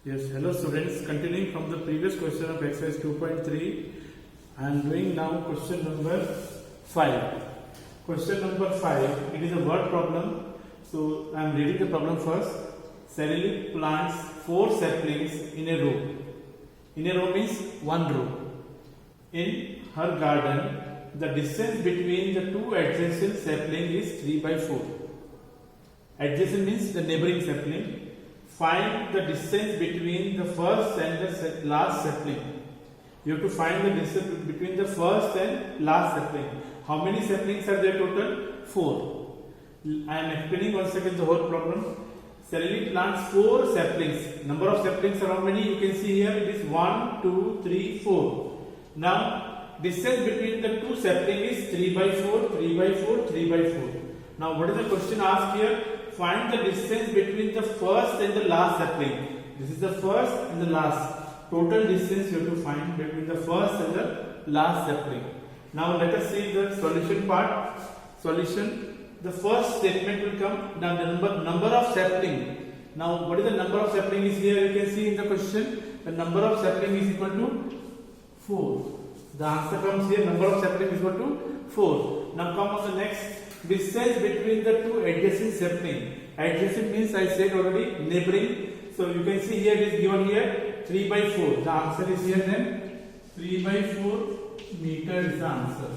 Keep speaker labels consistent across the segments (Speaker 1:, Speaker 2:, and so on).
Speaker 1: Yes, hello students. Continuing from the previous question of exercise 2.3, I am doing now question number 5. Question number 5, it is a word problem. So I am reading the problem first. Sally plants 4 saplings in a row. In a row means one row. In her garden, the distance between the two adjacent saplings is 3 by 4. Adjacent means the neighboring sapling. Find the distance between the first and the last sapling. You have to find the distance between the first and last sapling. How many saplings are there total? 4. I am explaining once again the whole problem. Sally plants 4 saplings. Number of saplings are how many? You can see here it is 1, 2, 3, 4. Now distance between the two saplings is 3 by 4, 3 by 4, 3 by 4. Now what is the question asked here? Find the distance between the first and the last sapling. This is the first and the last. Total distance you have to find between the first and the last sapling. Now let us see the solution part. Solution. The first statement will come. Now the number of sapling. Now what is the number of sapling is here? You can see in the question. The number of sapling is equal to 4. The answer comes here. Number of sapling is equal to 4. Now come on the next. Distance between the two adjacent sapling. Adjacent means I said already neighboring. So you can see here it is given here 3 by 4. The answer is here then 3 by 4 meter is the answer.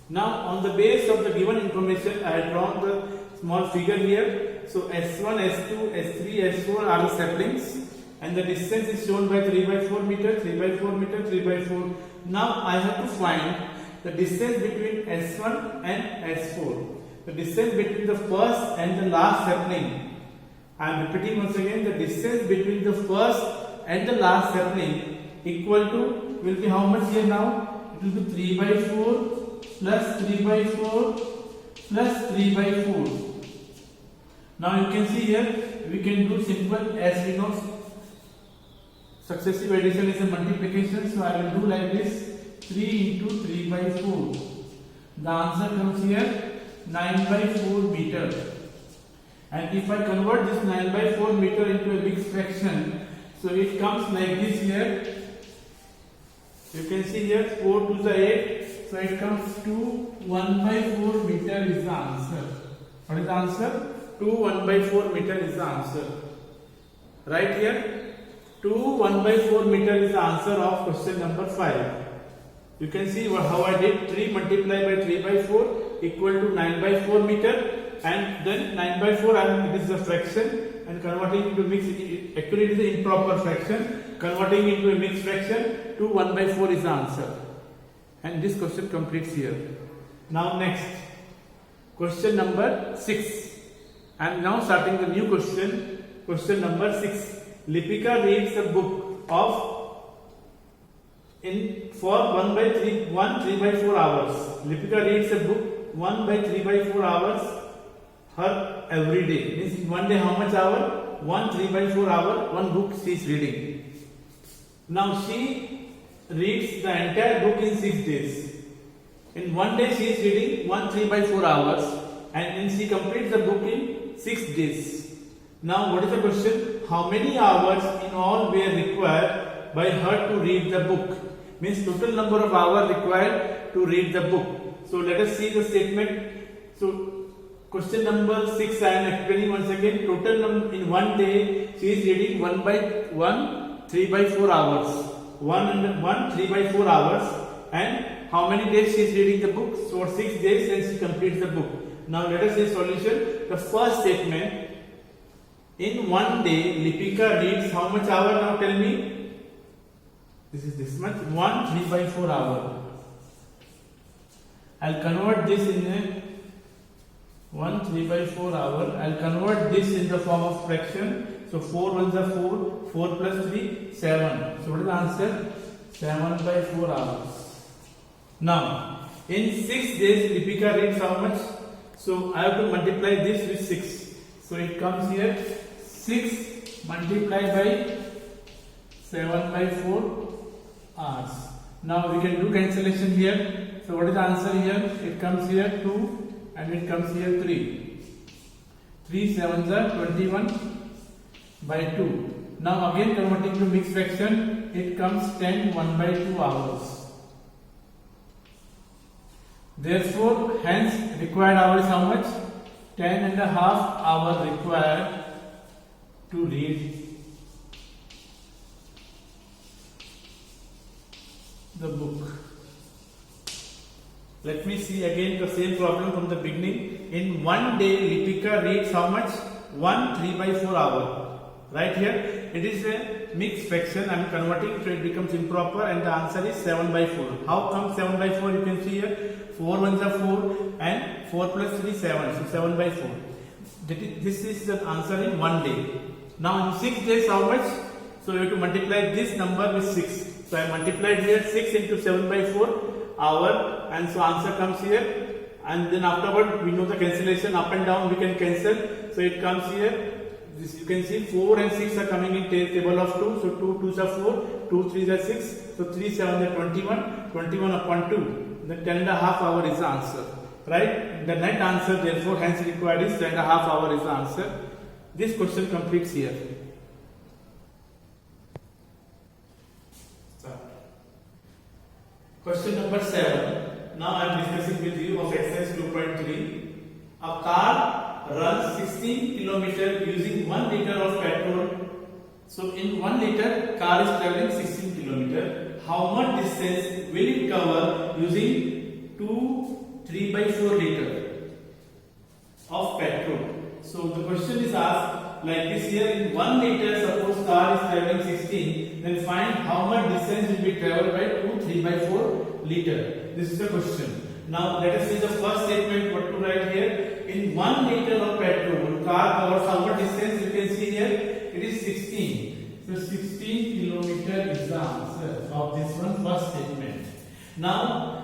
Speaker 1: Now on the base of the given information I have drawn the small figure here. So S1, S2, S3, S4 are the saplings and the distance is shown by 3 by 4 meter, 3 by 4 meter, 3 by 4. Now I have to find the distance between S1 and S4. The distance between the first and the last sapling. I am repeating once again, the distance between the first and the last sapling equal to will be how much here now? It will be 3 by 4 plus 3 by 4 plus 3 by 4. Now you can see here we can do simple, as we know successive addition is a multiplication, so I will do like this 3 into 3 by 4. The answer comes here 9 by 4 meter. And if I convert this 9 by 4 meter into a mixed fraction, so it comes like this here. You can see here 4 to the 8, so it comes to 1 by 4 meter is the answer. What is the answer? 2 1 by 4 meter is the answer. Right here, 2 1 by 4 meter is the answer of question number 5. You can see how I did 3 multiplied by 3 by 4 equal to 9 by 4 meter, and then 9 by 4 and it is a fraction, and converting into mixed, actually it is an improper fraction, converting into a mixed fraction, 2 1 by 4 is the answer. And this question completes here. Now next, question number 6. I am now starting the new question, question number 6. Lipika reads a book of for 1 3 by 4 hours. Lipika reads a book 1 by 3 by 4 hours her every day. Means in one day how much hour? 1 3 by 4 hour one book she is reading. Now she reads the entire book in 6 days. In one day she is reading 1 3 by 4 hours and then she completes the book in 6 days. Now what is the question? How many hours in all were required by her to read the book? Means total number of hours required to read the book. So let us see the statement. So question number 6 I am explaining once again. Total number in one day she is reading 1 3 by 4 hours. 1 3 by 4 hours. And how many days she is reading the book? So for 6 days and she completes the book. Now let us see solution. The first statement. In one day Lipika reads how much hour? Now tell me. This is this much. 1 3 by 4 hour. I'll convert this in a 1 3 by 4 hour. I'll convert this in the form of fraction. So 4 ones are 4. 4 plus 3, 7. So what is the answer? 7 by 4 hours. Now, in 6 days, Lipika reads how much? So I have to multiply this with 6. So it comes here 6 multiplied by 7 by 4 hours. Now we can do cancellation here. So what is the answer here? It comes here 2 and it comes here 3. 3 7s are 21 by 2. Now again converting to mixed fraction, it comes 10 1 by 2 hours. Therefore, hence required hour is how much? 10.5 hours required to read the book. Let me see again the same problem from the beginning. In one day, Lipika reads how much? 1 3 by 4 hour. Right here, it is a mixed fraction. I am converting so it becomes improper, and the answer is 7 by 4. How come 7 by 4? You can see here 4 ones are 4 and 4 plus 3 7. So 7 by 4. This is the answer in one day. Now in 6 days, how much? So you have to multiply this number with 6. So I multiplied here 6 into 7 by 4 hour, and so answer comes here. And then afterward we know the cancellation up and down we can cancel. So it comes here. This you can see 4 and 6 are coming in table of 2. So 2 2s are 4, 2 3s are 6. So 3 7 are 21. 21 upon 2. Then 10.5 hour is the answer. Right? The net answer therefore hence required is 10.5 hour is the answer. This question completes here. Question number 7. Now I am discussing with you of exercise 2.3. A car runs 16 km using 1 liter of petrol. So in 1 liter, car is traveling 16 km. How much distance will it cover using 2 3 by 4 liter of petrol? So the question is asked like this here. In 1 liter, suppose car is traveling 16, then find how much distance will be traveled by 2 3 by 4 liter. This is the question. Now let us see the first statement. What to write here? In 1 liter of petrol, car covers how much distance? You can see here it is 16. So 16 kilometer is the answer of this one first statement. Now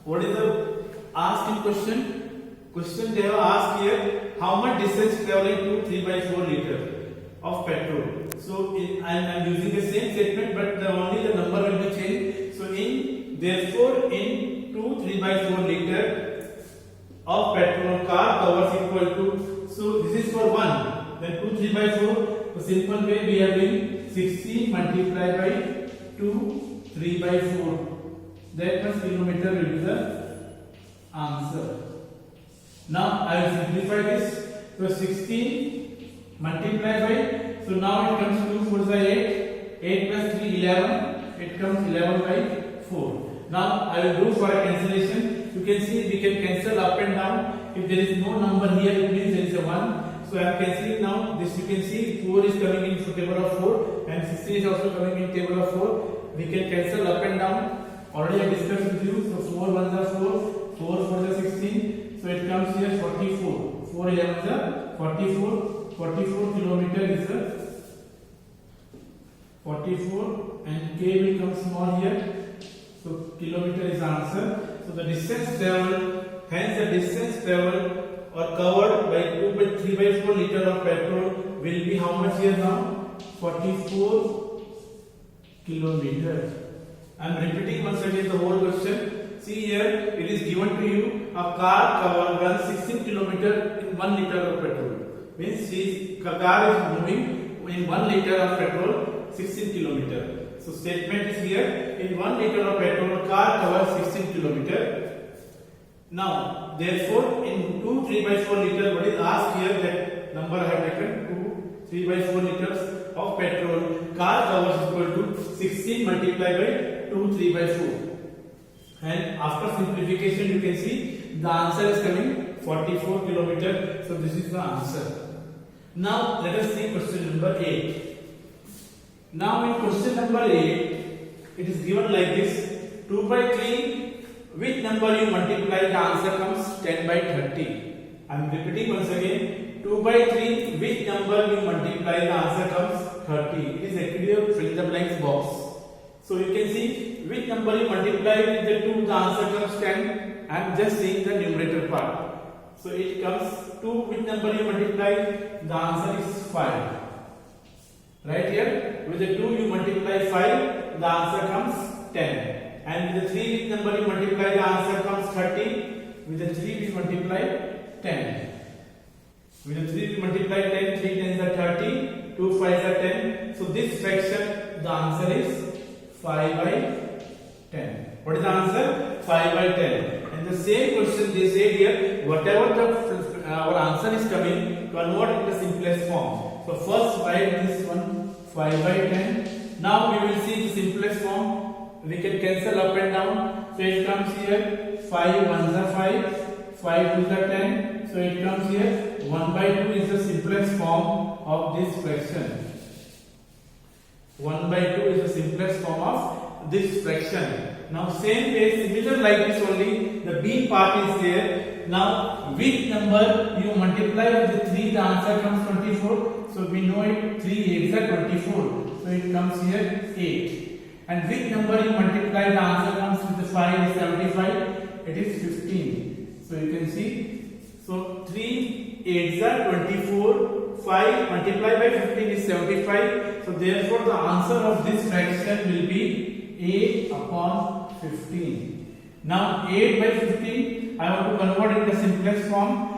Speaker 1: what is the asked in question? Question they have asked here, how much distance traveling 2 3 by 4 liter of petrol. So I am using the same statement, but only the number will be changed. So therefore in 2 3 by 4 liter of petrol car covers equal to, so this is for 1, then 2 3 by 4. The simple way we are doing 16 multiplied by 2 3 by 4. That much kilometer will be the answer. Now I will simplify this. So 16 multiplied by, so now it comes 2 4 is 8, 8 plus 3 11, it comes 11 by 4. Now I will do for a cancellation. You can see we can cancel up and down. If there is no number here, it means there is a 1. So I am cancelling now. This you can see 4 is coming in table of 4 and 16 is also coming in table of 4. We can cancel up and down. Already I discussed with you. So 4 1s are 4, 4 4s are 16. So it comes here 44. 4 11s are 44. 44 kilometer is a 44 and k will come small here. So kilometer is the answer. So the distance traveled, hence the distance traveled or covered by 2 by 3 by 4 liter of petrol will be how much here now? 44 kilometers. I am repeating once again the whole question. See here, it is given to you a car runs 16 kilometers in 1 liter of petrol. Means car is moving in 1 liter of petrol 16 kilometers. So statement is here, in 1 liter of petrol car covers 16 kilometer. Now therefore in 2 3 by 4 liter, what is asked here, that number I have taken 2 3 by 4 liters of petrol car covers equal to 16 multiplied by 2 3 by 4. And after simplification you can see the answer is coming 44 kilometer. So this is the answer. Now let us see question number 8. Now in question number 8, it is given like this: 2 by 3, which number you multiply, the answer comes 10 by 30. I am repeating once again, 2 by 3, which number you multiply, the answer comes 30. It is actually a fill in the blanks box. So you can see which number you multiply with the 2, the answer comes 10. I am just saying the numerator part. So it comes 2, which number you multiply, the answer is 5. Right here, with the 2 you multiply 5, the answer comes 10. And with the 3 which number you multiply, the answer comes 30. With the 3 we multiply 10. With the 3 we multiply 10, 3 10s are 30, 2 5s are 10. So this this fraction, the answer is 5 by 10. What is the answer? 5 by 10. And the same question they said here, whatever our answer is coming, convert in the simplest form. So first write this one 5 by 10. Now we will see the simplest form. We can cancel up and down. So it comes here 5 ones are 5, 5 twos are 10. So it comes here 1 by 2 is the simplest form of this fraction. 1 by 2 is the simplest form of this fraction. Now same way, similar like this only, the B part is there. Now which number you multiply with the 3, the answer comes 24. So we know it, 3 8s are 24. So it comes here 8. And which number you multiply, the answer comes with the 5 is 75. It is 15. So you can see. So 3 8s are 24. 5 multiplied by 15 is 75. So therefore the answer of this fraction will be 8 upon 15. Now 8 by 15 I want to convert in the simplest form.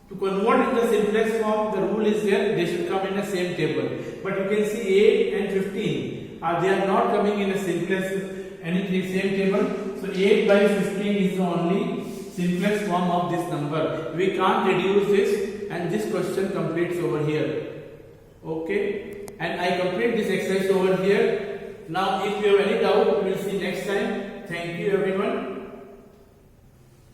Speaker 1: To convert in the simplest form, the rule is there, they should come in the same table. But you can see 8 and 15 they are not coming in the simplest same table. So 8 by 15 is the only simplest form of this number. We can't reduce this, and this question completes over here. Okay, and I complete this exercise over here. Now if you have any doubt, we will see next time. Thank you everyone.